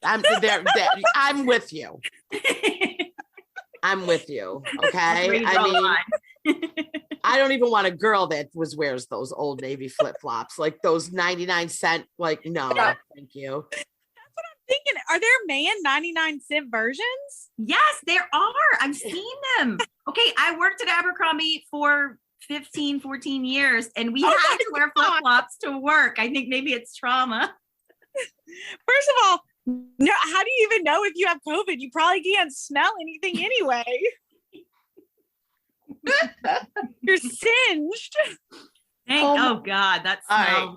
I'm there. I'm with you. I'm with you. Okay. I mean, I don't even want a girl that wears those Old Navy flip flops, like those 99-cent. Like, no, thank you. Thinking, are there man 99-cent versions? Yes, there are. I've seen them. Okay, I worked at Abercrombie for 14 years, and we had to wear flip-flops to work. I think maybe it's trauma. First of all, no, how do you even know if you have COVID? You probably can't smell anything anyway. You're singed. Oh God, that's all right.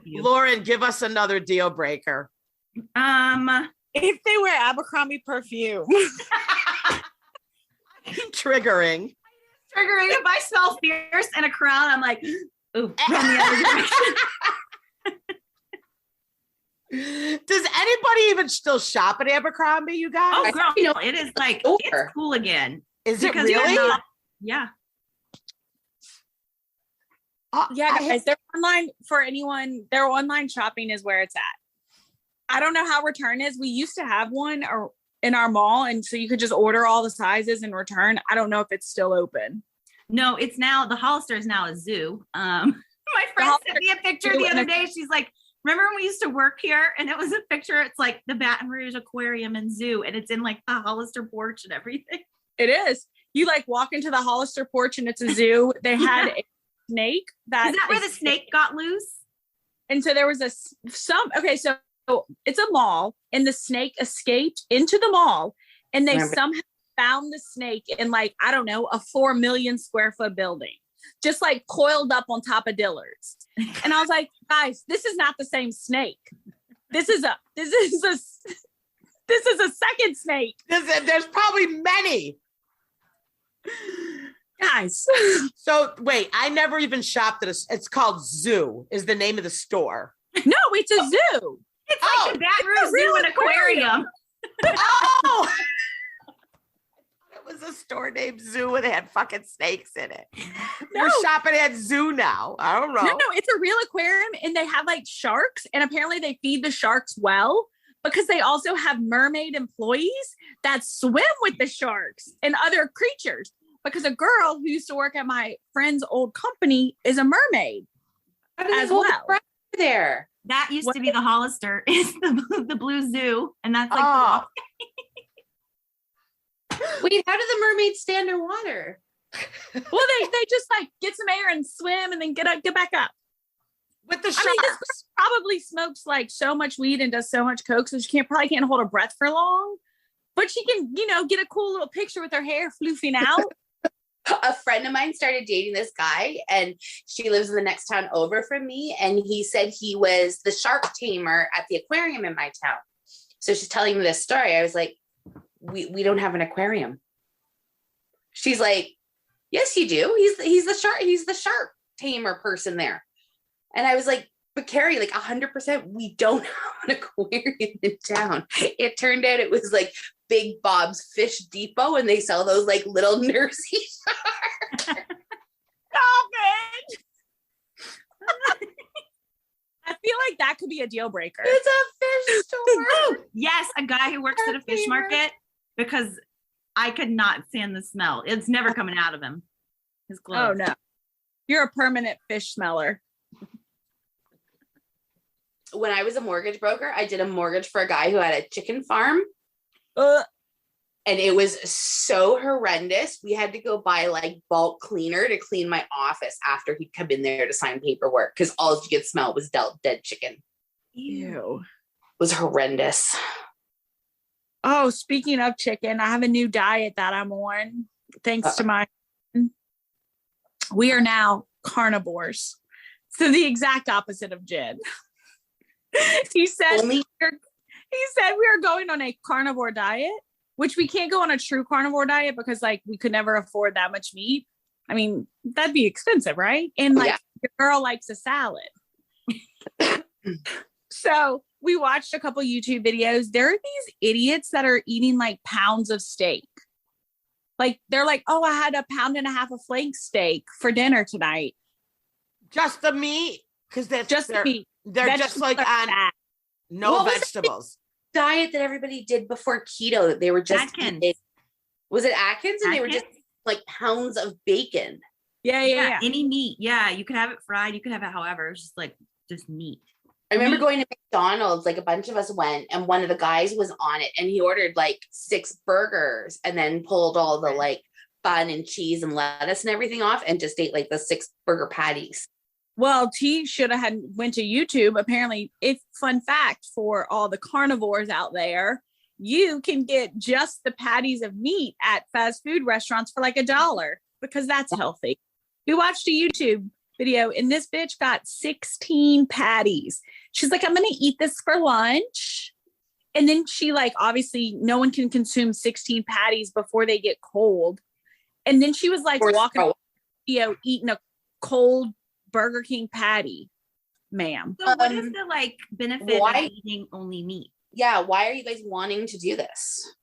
Lauren, give us another deal breaker. If they wear Abercrombie perfume. Triggering. If I smell fierce in a crowd, I'm like, ooh, run the other direction. Does anybody even still shop at Abercrombie, you guys? Oh, girl, it is like, it's cool again. Is it really? Yeah. Yeah, guys, they're online for anyone. Their online shopping is where it's at. I don't know how return is. We used to have one in our mall, and so you could just order all the sizes and return. I don't know if it's still open. No, it's now, the Hollister is now a zoo. My friend sent me a picture the other day. She's like, remember when we used to work here? And it was a picture. It's like the Baton Rouge Aquarium and Zoo, and it's in like the Hollister porch and everything. It is. You like walk into the Hollister porch and it's a zoo. They had a snake. Is that where the snake got loose? And so there was so it's a mall, and the snake escaped into the mall, and they somehow found the snake in like, I don't know, a 4 million square foot building, just like coiled up on top of Dillard's. And I was like, guys, this is not the same snake. This is a second snake. There's probably many. Guys. So wait, I never even shopped at it's called Zoo is the name of the store. No, it's a zoo. It's like the Baton Rouge Zoo and Aquarium. Oh, it was a store named Zoo and they had fucking snakes in it. We're shopping at Zoo now. I don't know. No, it's a real aquarium, and they have like sharks, and apparently they feed the sharks well because they also have mermaid employees that swim with the sharks and other creatures. Because a girl who used to work at my friend's old company is a mermaid as well. There. That used to be the Hollister, is the Blue Zoo, and that's like Wait, how do the mermaids stay underwater? Well, they just like get some air and swim and then get back up. With the sharks. I mean, this girl probably smokes like so much weed and does so much coke, so she probably can't hold her breath for long. But she can, get a cool little picture with her hair floofing out. A friend of mine started dating this guy, and she lives in the next town over from me. And he said he was the shark tamer at the aquarium in my town. So she's telling me this story. I was like, we don't have an aquarium. She's like, yes, you do. He's the shark tamer person there. And I was like, but Carrie, like 100%, we don't have an aquarium in town. It turned out it was like Big Bob's Fish Depot, and they sell those like little nursey sharks. Stop it! I feel like that could be a deal breaker. It's a fish store. Yes, a guy who works at a fish market, because I could not stand the smell. It's never coming out of him. His clothes. Oh no, you're a permanent fish smeller. When I was a mortgage broker, I did a mortgage for a guy who had a chicken farm. And it was so horrendous. We had to go buy like bulk cleaner to clean my office after he'd come in there to sign paperwork, because all you could smell was dead chicken. Ew. It was horrendous. Oh, speaking of chicken, I have a new diet that I'm on. Thanks to my, we are now carnivores. So the exact opposite of Jen. He said we are going on a carnivore diet, which we can't go on a true carnivore diet because like we could never afford that much meat. I mean, that'd be expensive, right? And like your girl likes a salad. So we watched a couple YouTube videos. There are these idiots that are eating like pounds of steak. Like they're like, oh, I had 1.5 pounds of flank steak for dinner tonight. Just the meat? Because that's just the meat. They're just like on. No What was vegetables. diet that everybody did before keto that they were just Atkins. eating? Was it Atkins? And they were Atkins? just like pounds of bacon. Yeah. Any meat. Yeah. You could have it fried. You could have it however. It's just like, just meat. I remember going to McDonald's, like a bunch of us went, and one of the guys was on it, and he ordered like 6 burgers and then pulled all the like bun and cheese and lettuce and everything off and just ate like the 6 burger patties. Well, T should have went to YouTube. Apparently, fun fact for all the carnivores out there, you can get just the patties of meat at fast food restaurants for like $1 because that's healthy. We watched a YouTube video and this bitch got 16 patties. She's like, I'm going to eat this for lunch. And then she like, obviously no one can consume 16 patties before they get cold. And then she was like walking, eating a cold Burger King patty, ma'am. So what is the like benefit of eating only meat? Yeah, why are you guys wanting to do this?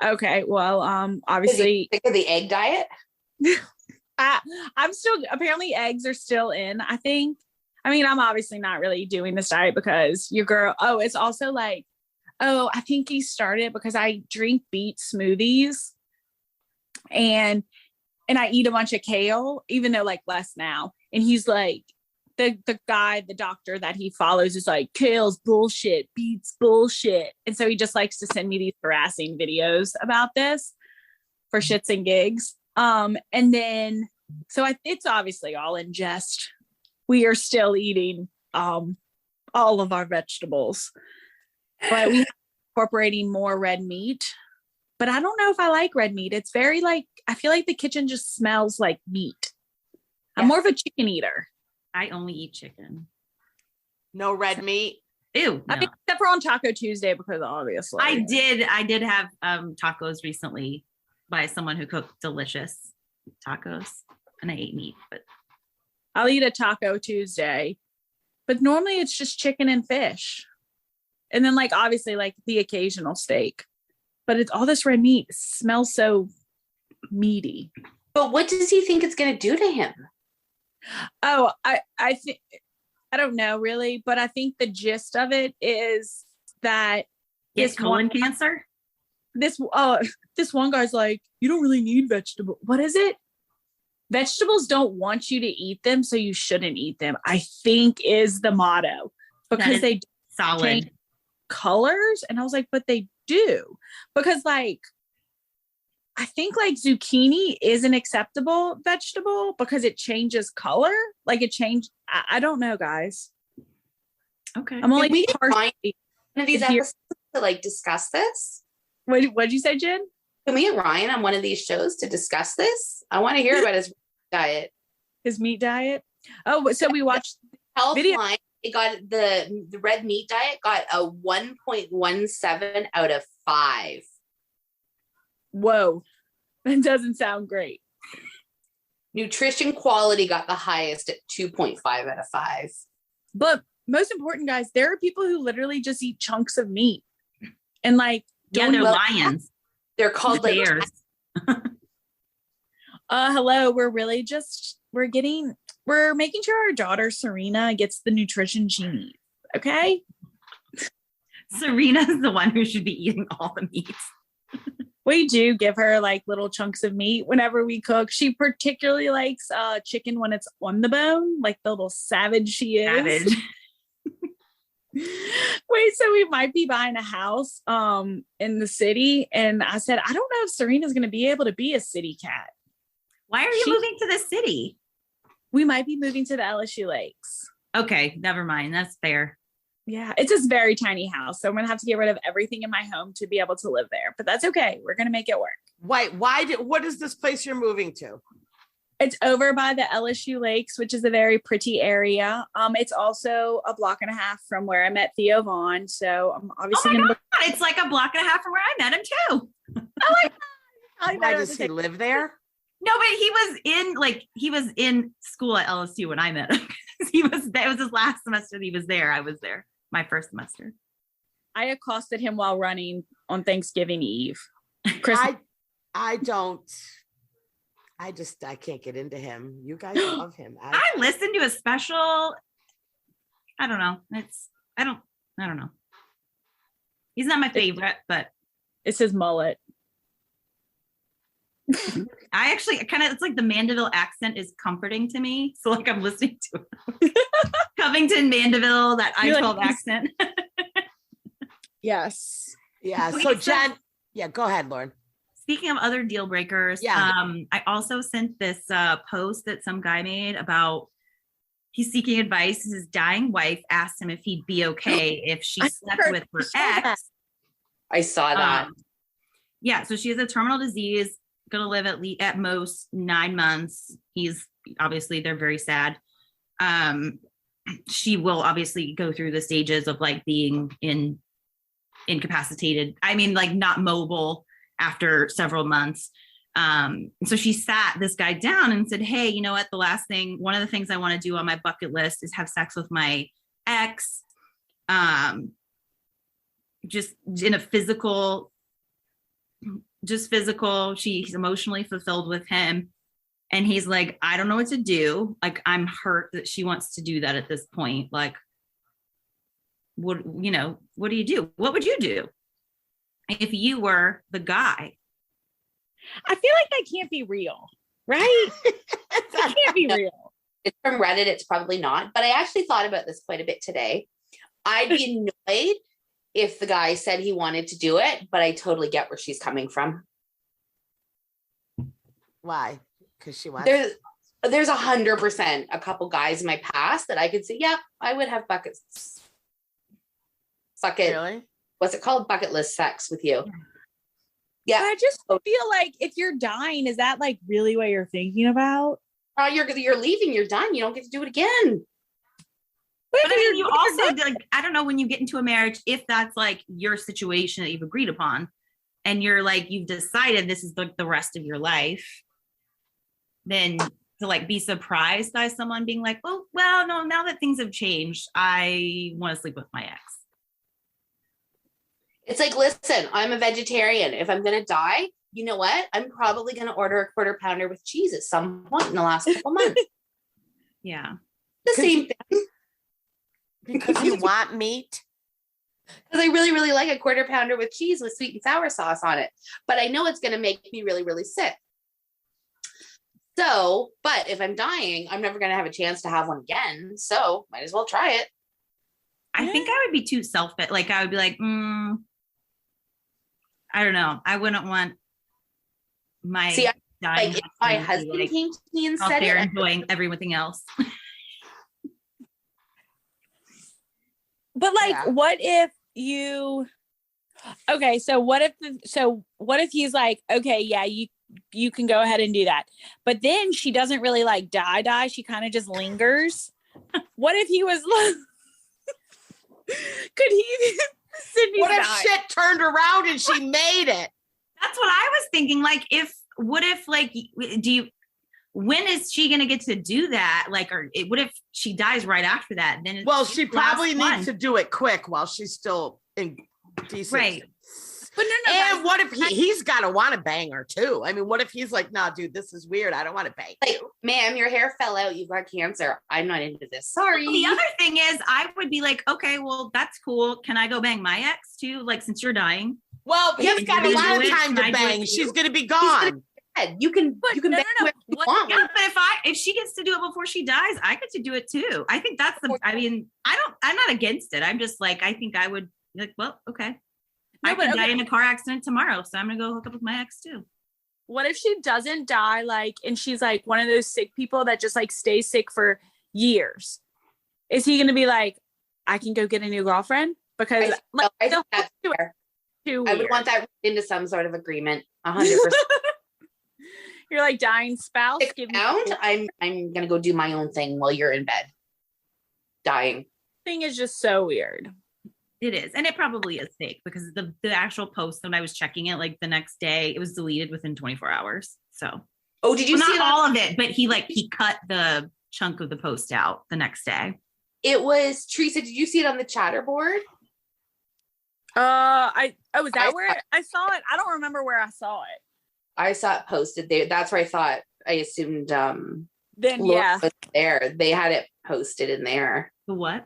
Okay, well, obviously, sick of the egg diet. I'm still, apparently eggs are still in, I think. I mean, I'm obviously not really doing this diet because your girl, it's also like, I think he started because I drink beet smoothies and I eat a bunch of kale, even though like less now. And he's like, the doctor that he follows is like, kale's bullshit, beets bullshit. And so he just likes to send me these harassing videos about this for shits and gigs. And then, so it's obviously all in jest. We are still eating all of our vegetables, but we are incorporating more red meat. But I don't know if I like red meat. It's very like, I feel like the kitchen just smells like meat. I'm more of a chicken eater. I only eat chicken. No red meat. Ew. I mean, except for on Taco Tuesday, because obviously I did have tacos recently by someone who cooked delicious tacos, and I ate meat, but I'll eat a Taco Tuesday. But normally it's just chicken and fish. And then like obviously like the occasional steak. But it's all this red meat. It smells so meaty. But what does he think it's going to do to him? Oh, I think, I don't know really, but I think the gist of it is that this colon cancer. This one guy's like, you don't really need vegetable. What is it? Vegetables don't want you to eat them, so you shouldn't eat them, I think is the motto, because they solid colors. And I was like, but they do, because like I think like zucchini is an acceptable vegetable because it changes color. Like it changed. I don't know, guys. Okay. I'm only we find one of these episodes to like discuss this. What'd you say, Jen? Can we get Ryan on one of these shows to discuss this? I want to hear about his diet. His meat diet. Oh, so we watched Healthline. It got the red meat diet got a 1.17 out of 5. Whoa, that doesn't sound great. Nutrition quality got the highest at 2.5 out of 5. But most important, guys, there are people who literally just eat chunks of meat and like they're lions. They're called bears. Hello, we're making sure our daughter Serena gets the nutrition she needs. Okay. Serena's the one who should be eating all the meats. We do give her like little chunks of meat whenever we cook. She particularly likes chicken when it's on the bone, like the little savage she is. Savage. Wait, so we might be buying a house in the city. And I said, I don't know if Serena's going to be able to be a city cat. Why are you moving to the city? We might be moving to the LSU Lakes. Okay, never mind. That's fair. Yeah, it's a very tiny house. So I'm going to have to get rid of everything in my home to be able to live there. But that's okay. We're going to make it work. What is this place you're moving to? It's over by the LSU Lakes, which is a very pretty area. It's also a block and a half from where I met Theo Vaughn. So I'm obviously going to. It's like a block and a half from where I met him too. Oh my God. Why does he live there? No, but he was in school at LSU when I met him. That was his last semester that he was there. I was there my first semester. I accosted him while running on Thanksgiving Eve. I can't get into him. You guys love him. I listened to a special. I don't know. I don't know. He's not my favorite, but it's his mullet. I actually it's like the Mandeville accent is comforting to me. So like I'm listening to it. Covington, Mandeville, that I-12 accent. Yes. Yeah. Okay, So Jen, go ahead, Lauren. Speaking of other deal breakers, I also sent this post that some guy made about he's seeking advice. His dying wife asked him if he'd be okay if she slept with her ex. I saw that. Yeah. So she has a terminal disease, gonna live at most 9 months. He's obviously, they're very sad. She will obviously go through the stages of like being incapacitated. I mean, like not mobile after several months. So she sat this guy down and said, hey, you know what? One of the things I want to do on my bucket list is have sex with my ex. Just in a physical, she's emotionally fulfilled with him. And he's like, I don't know what to do. Like, I'm hurt that she wants to do that at this point. Like, what do you do? What would you do if you were the guy? I feel like that can't be real, right? That can't be real. It's from Reddit. It's probably not. But I actually thought about this quite a bit today. I'd be annoyed if the guy said he wanted to do it, but I totally get where she's coming from. Why? Because she wants. There's 100% a couple guys in my past that I could say, yeah, I would have buckets. Really? What's it called? Bucket list sex with you. Yeah. But I just feel like if you're dying, is that like really what you're thinking about? You're leaving, you're done. You don't get to do it again. But I mean, you also, like, I don't know, when you get into a marriage, if that's like your situation that you've agreed upon and you're like, you've decided this is the rest of your life, then to like be surprised by someone being like, well, no, now that things have changed, I want to sleep with my ex. It's like, listen, I'm a vegetarian. If I'm going to die, you know what? I'm probably going to order a quarter pounder with cheese at some point in the last couple months. Yeah. The same thing. Because you want meat? Because I really, really like a quarter pounder with cheese with sweet and sour sauce on it. But I know it's going to make me really, really sick. So, but if I'm dying, I'm never going to have a chance to have one again. So might as well try it. I think I would be too selfish. Like I would be like, I don't know. I wouldn't want my dying like if my husband came to me and said it, enjoying everything else. But like, what if you? Okay, so what if he's like, okay, yeah, you can go ahead and do that, but then she doesn't really like die. She kind of just lingers. What if he was like? Could he? What if shit turned around and she made it? That's what I was thinking. Like, what if when is she going to get to do that? Like, what if she dies right after that? Then she probably needs to do it quick while she's still in decent. Right. But no. And what if he's got to want to bang her too? I mean, what if he's like, nah, dude, this is weird. I don't want to bang you. Ma'am, your hair fell out. You've got cancer. I'm not into this. Sorry. Well, the other thing is I would be like, okay, well, that's cool. Can I go bang my ex too? Like, since you're dying. Well, he's got a lot of time to bang. She's going to be gone. You can bang whoever you want. Yeah, but if she gets to do it before she dies, I get to do it too. I think that's I'm not against it. I'm just like, I think I would like, well, okay. I could die in a car accident tomorrow, so I'm gonna go hook up with my ex too. What if she doesn't die, like, and she's like one of those sick people that just like stays sick for years? Is he gonna be like, I can go get a new girlfriend? Because I think that's fair. I would want that into some sort of agreement. 100%. You're like dying spouse. I'm gonna go do my own thing while you're in bed. Dying. Thing is just so weird. It is. And it probably is fake because the actual post, when I was checking it, like the next day, it was deleted within 24 hours. So, did you see not all of it, but he cut the chunk of the post out the next day. It was, Teresa, did you see it on the chatter board? Was that where I saw it? I don't remember where I saw it. I saw it posted there. That's where I assumed then Laura was there. They had it posted in there. The what?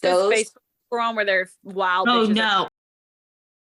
Those we're on where they're wild. Oh bitches. no.